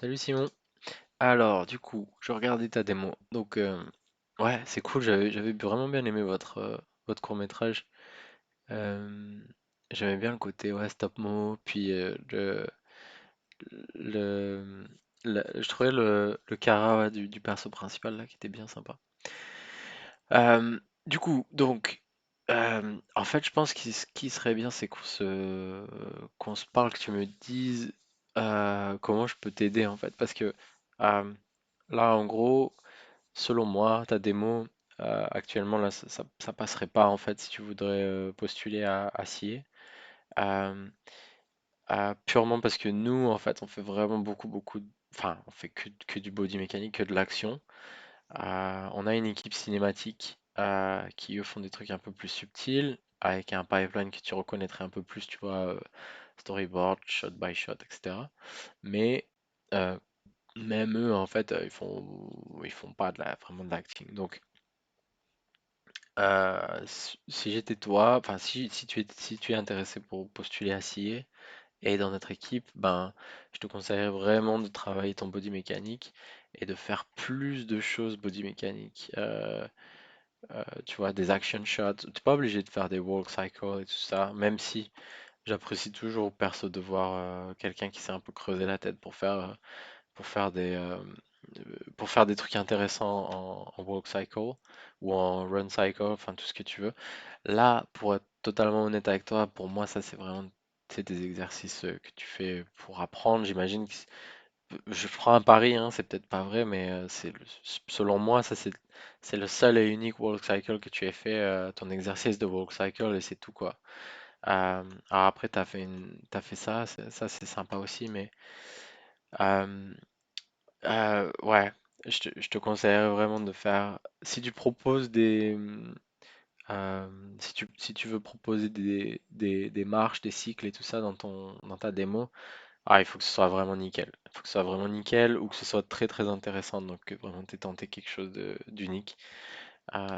Salut Simon. Alors, du coup, je regardais ta démo. Donc, ouais, c'est cool. J'avais vraiment bien aimé votre court-métrage. Euh, J'aimais bien le côté ouais, stop mo. Puis le, je trouvais le Kara ouais, du perso principal là qui était bien sympa. Du coup, donc, en fait, je pense que ce qui serait bien, c'est qu'on se parle, que tu me dises comment je peux t'aider en fait. Parce que euh, là, en gros, selon moi, ta démo, actuellement, là, ça passerait pas en fait si tu voudrais postuler à SIE. Euh, Purement parce que nous, en fait, on fait vraiment enfin, on fait que du body mécanique, que de l'action. On a une équipe cinématique qui eux font des trucs un peu plus subtils, avec un pipeline que tu reconnaîtrais un peu plus, tu vois, storyboard, shot by shot, etc. Mais euh, même eux, en fait, ils font pas vraiment de l'acting. Donc, si j'étais toi, enfin, si tu es intéressé pour postuler à CIE et dans notre équipe, ben, je te conseillerais vraiment de travailler ton body mécanique et de faire plus de choses body mécanique. Tu vois, des action shots. T'es pas obligé de faire des walk cycles et tout ça, même si j'apprécie toujours perso de voir quelqu'un qui s'est un peu creusé la tête pour faire pour faire des trucs intéressants en walk cycle ou en run cycle, enfin tout ce que tu veux. Là, pour être totalement honnête avec toi, pour moi, ça c'est vraiment c'est des exercices que tu fais pour apprendre. J'imagine que je ferai un pari, hein, c'est peut-être pas vrai, mais selon moi, ça c'est le seul et unique walk cycle que tu aies fait, ton exercice de walk cycle et c'est tout quoi. Alors après, t'as fait ça, ça c'est sympa aussi, mais euh, ouais, je te conseillerais vraiment de faire. Si tu proposes si tu veux proposer des marches, des cycles et tout ça dans ta démo, il faut que ce soit vraiment nickel. Il faut que ce soit vraiment nickel ou que ce soit très très intéressant. Donc que vraiment t'aies tenté quelque chose d'unique.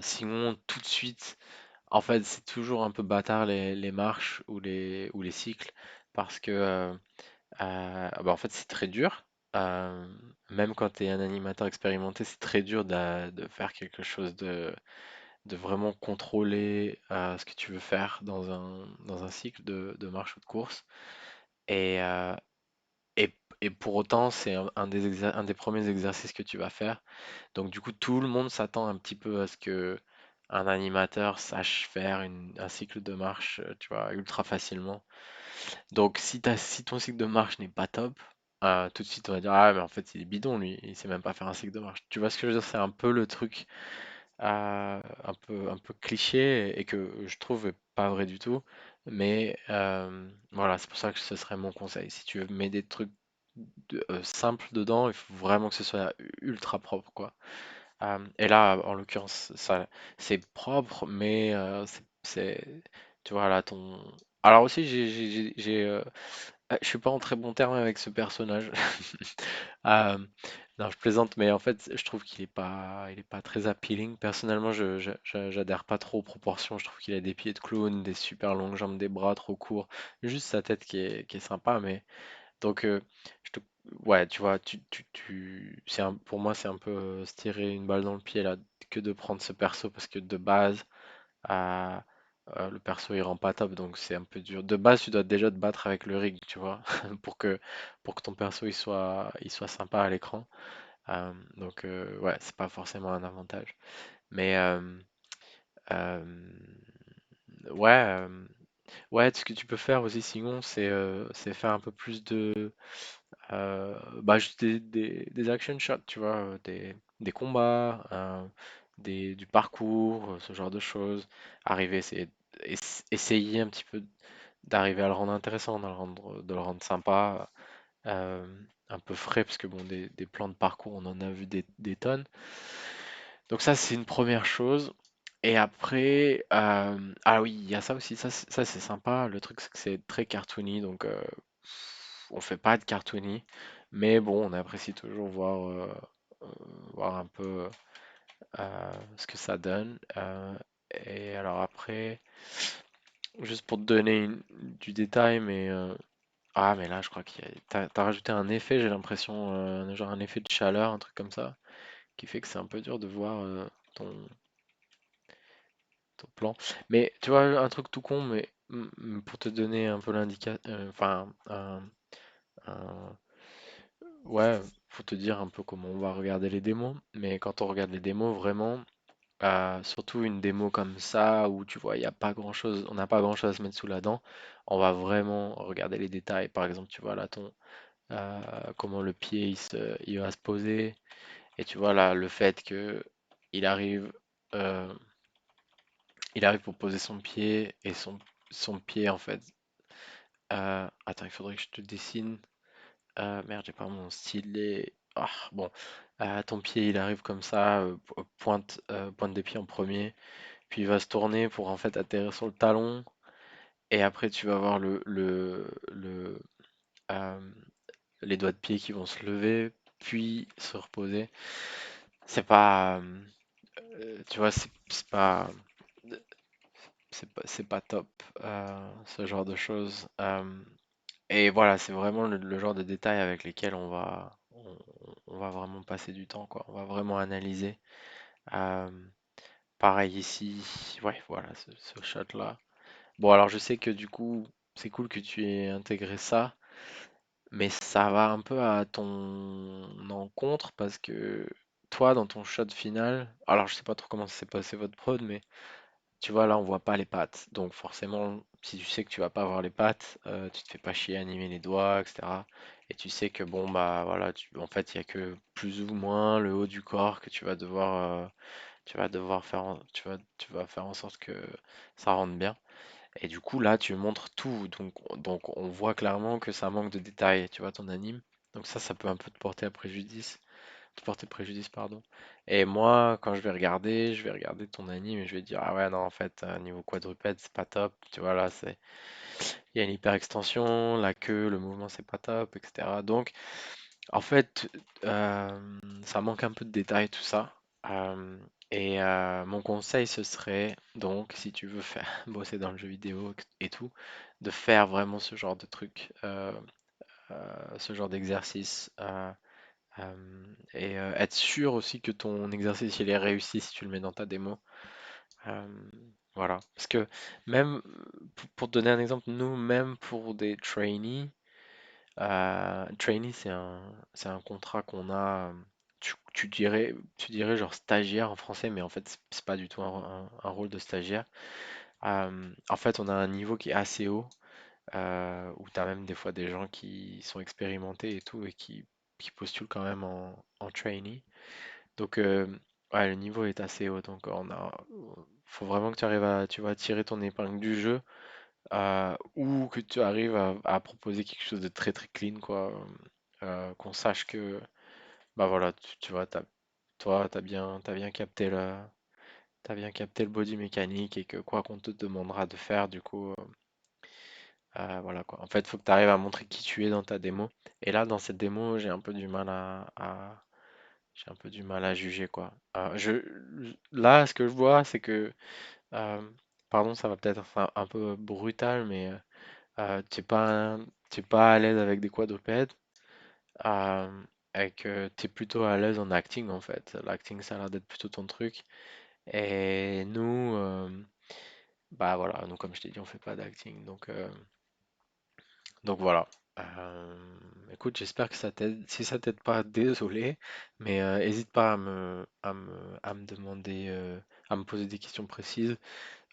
Sinon, tout de suite, en fait, c'est toujours un peu bâtard les marches ou les cycles parce que bah, en fait, c'est très dur. Euh, Même quand tu es un animateur expérimenté, c'est très dur de faire quelque chose de vraiment contrôler ce que tu veux faire dans un cycle de marche ou de course. Et, euh, et pour autant, c'est un des premiers exercices que tu vas faire. Donc du coup, tout le monde s'attend un petit peu à ce que un animateur sache faire un cycle de marche, tu vois, ultra facilement. Donc si ton cycle de marche n'est pas top, tout de suite on va dire ah mais en fait il est bidon lui, il sait même pas faire un cycle de marche. Tu vois ce que je veux dire? C'est un peu le truc un peu cliché et que je trouve est pas vrai du tout. Mais voilà, c'est pour ça que ce serait mon conseil. Si tu mets des trucs simples dedans, il faut vraiment que ce soit ultra propre quoi. Et là, en l'occurrence, ça, c'est propre, mais tu vois là ton. Alors aussi, je suis pas en très bon terme avec ce personnage. Euh, non, je plaisante, mais en fait, je trouve il est pas très appealing. Personnellement, j'adhère pas trop aux proportions. Je trouve qu'il a des pieds de clown, des super longues jambes, des bras trop courts. Juste sa tête qui est sympa, mais donc, je te... ouais, tu vois, pour moi, c'est un peu se tirer une balle dans le pied là, que de prendre ce perso parce que de base, euh, le perso il rend pas top, donc c'est un peu dur. De base, tu dois déjà te battre avec le rig, tu vois, pour que ton perso il soit sympa à l'écran. Donc, ouais, c'est pas forcément un avantage. Mais, euh, ouais, ouais, ce que tu peux faire aussi, sinon, c'est faire un peu plus bah, juste des action shots, tu vois, des combats, du parcours, ce genre de choses. Arriver, essayer un petit peu d'arriver à le rendre intéressant, de le rendre sympa, euh, un peu frais, parce que bon, des plans de parcours, on en a vu des tonnes. Donc ça, c'est une première chose. Et après, ah oui, il y a ça aussi, ça c'est sympa. Le truc, c'est que c'est très cartoony, donc on fait pas de cartoony, mais bon, on apprécie toujours euh, voir un peu ce que ça donne. Et alors après, juste pour te donner du détail, mais Ah, mais là, je crois t'as rajouté un effet, j'ai l'impression, genre un effet de chaleur, un truc comme ça, qui fait que c'est un peu dur de voir ton, ton plan. Mais tu vois, un truc tout con, mais pour te donner un peu l'indication, enfin, ouais, faut te dire un peu comment on va regarder les démos. Mais quand on regarde les démos, vraiment, surtout une démo comme ça, où tu vois, il y a pas grand-chose, on n'a pas grand-chose à se mettre sous la dent, on va vraiment regarder les détails. Par exemple, tu vois là, comment le pied il va se poser. Et tu vois là, le fait que il arrive, euh, il arrive pour poser son pied et son pied en fait. Attends, il faudrait que je te dessine. Merde, j'ai pas mon stylet. Ah, bon, ton pied il arrive comme ça, pointe des pieds en premier, puis il va se tourner pour en fait atterrir sur le talon. Et après, tu vas avoir euh, les doigts de pied qui vont se lever, puis se reposer. Tu vois, c'est pas top, ce genre de choses. Et voilà, c'est vraiment le genre de détails avec lesquels on va vraiment passer du temps, quoi. On va vraiment analyser. Euh, Pareil ici, ouais, voilà, ce shot-là. Bon, alors je sais que du coup, c'est cool que tu aies intégré ça, mais ça va un peu à ton encontre parce que toi, dans ton shot final, alors je sais pas trop comment ça s'est passé votre prod, mais tu vois, là, on voit pas les pattes. Donc forcément, si tu sais que tu vas pas avoir les pattes, tu te fais pas chier à animer les doigts, etc. Et tu sais que bon, bah voilà, en fait, il y a que plus ou moins le haut du corps que tu vas devoir tu vas faire en sorte que ça rentre bien. Et du coup, là, tu montres tout. Donc on voit clairement que ça manque de détails, tu vois, ton anime. Donc ça peut un peu te porter préjudice, pardon. Et moi, quand je vais regarder ton anime et je vais dire, ah ouais, non, en fait, niveau quadrupède, c'est pas top. Tu vois, là, il y a une hyper extension, la queue, le mouvement, c'est pas top, etc. Donc, en fait, ça manque un peu de détails, tout ça. Euh, Mon conseil, ce serait donc, si tu veux faire bosser dans le jeu vidéo et tout, de faire vraiment ce genre de truc, ce genre d'exercice. Être sûr aussi que ton exercice il est réussi si tu le mets dans ta démo. Euh, voilà. Parce que même, pour te donner un exemple, nous, même pour des trainees, trainee c'est un contrat qu'on a, tu dirais genre stagiaire en français, mais en fait, c'est pas du tout un rôle de stagiaire. En fait, on a un niveau qui est assez haut, où tu as même des fois des gens qui sont expérimentés et tout, et qui postulent quand même en trainee. Donc, ouais, le niveau est assez haut. Donc, faut vraiment que tu arrives tu vois, tirer ton épingle du jeu, ou que tu arrives à proposer quelque chose de très très clean, quoi. Qu'on sache que, bah voilà, tu vois, t'as bien capté le body mécanique et que quoi qu'on te demandera de faire, du coup, voilà quoi. En fait, il faut que tu arrives à montrer qui tu es dans ta démo. Et là, dans cette démo, j'ai un peu du mal j'ai un peu du mal à juger quoi. Là, ce que je vois, c'est que, euh, pardon, ça va peut-être être un peu brutal, mais t'es pas à l'aise avec des quadrupèdes, et que t'es plutôt à l'aise en acting en fait. L'acting, ça a l'air d'être plutôt ton truc. Et nous, bah voilà, nous comme je t'ai dit, on fait pas d'acting, donc voilà. Écoute, j'espère que ça t'aide. Si ça t'aide pas, désolé, mais hésite pas à me demander, à me poser des questions précises.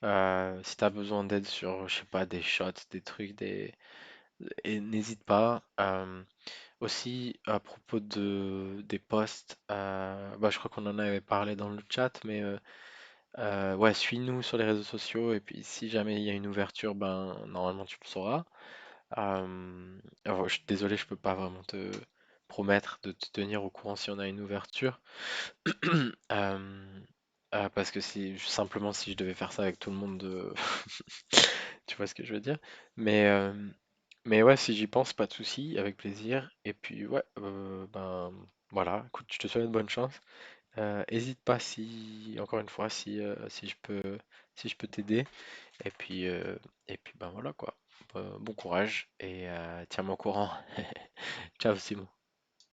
Si tu as besoin d'aide sur, je sais pas, des shots, des trucs, et n'hésite pas. Aussi, à propos des posts, bah, je crois qu'on en avait parlé dans le chat, mais ouais, suis-nous sur les réseaux sociaux, et puis si jamais il y a une ouverture, ben normalement tu le sauras. Alors, désolé, je peux pas vraiment te promettre de te tenir au courant si on a une ouverture. Parce que si simplement si je devais faire ça avec tout le monde, tu vois ce que je veux dire. Mais, euh, mais ouais, si j'y pense, pas de souci, avec plaisir. Et puis ouais, ben voilà, écoute, je te souhaite bonne chance. Hésite pas si, encore une fois, si je peux t'aider. Et puis ben voilà quoi. Bon courage et tiens-moi au courant. Ciao Simon.